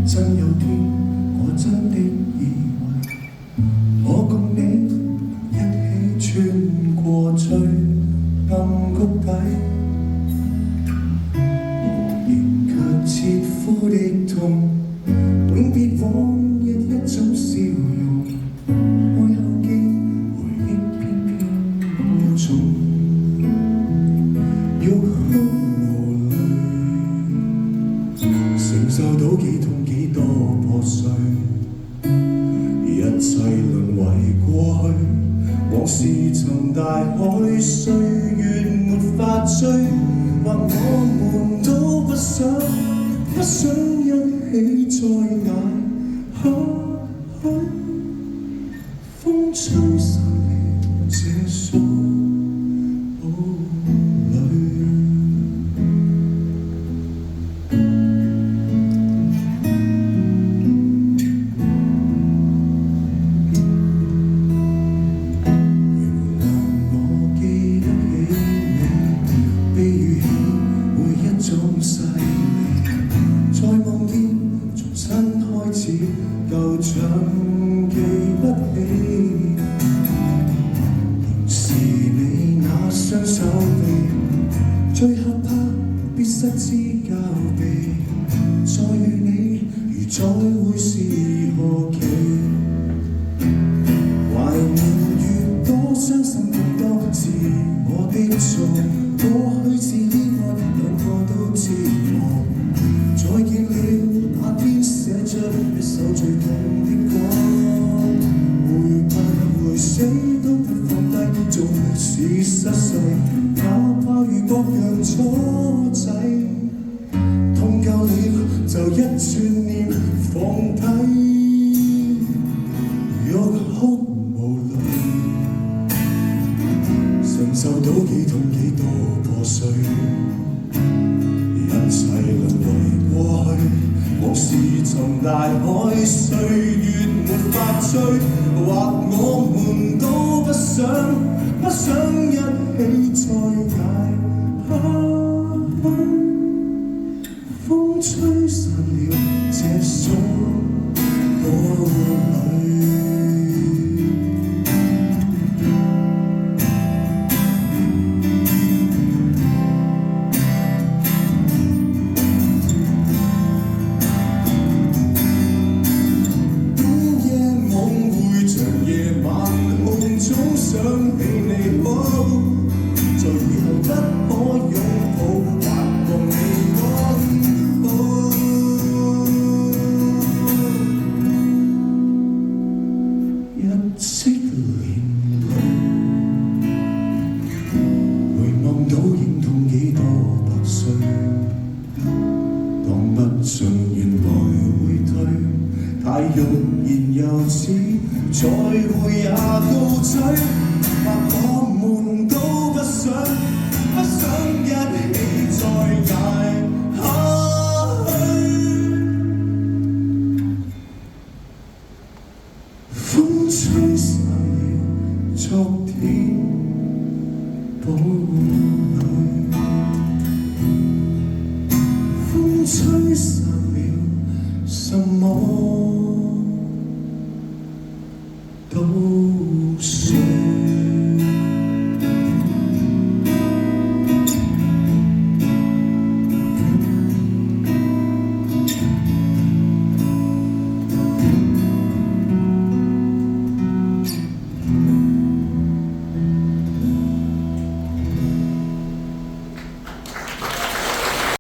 真有天，我真的以為我共你一起穿過最暗谷底，仍卻切膚的痛，永別往日一種笑容，愛後記回憶偏偏過重，欲哭無淚，承受到幾痛幾多破碎，一切淪為過去，往事沉大海，歲月沒法追，或我們都不想一起再捱下去，風吹散了這束堡壘。細膩，再望見重新開始，舊像記不起，仍是你那雙手臂，最害怕必失之交臂，再遇你如再會是何期，懷念越多傷心更多自我的錯，過去是意外，兩個都知我再見了那天寫出一首最痛的歌，回不回死都不放低，縱使失勢，哪怕遇各樣阻滯，痛夠了就一轉念放低，欲哭無淚，承受到幾痛幾多破碎，一切淪為過去，往事沉大海，歲月沒法追，或我們都不想一起再捱下去，風吹散了這束堡壘。總想起你好，在以後不可擁抱，或共你講好，一息連淚，回望倒影痛幾多百歲，當不盡原來會退，太容然又似再會也高追，或我們都不想一起再捱下去，風吹散了昨天堡壘，風吹散了什麼都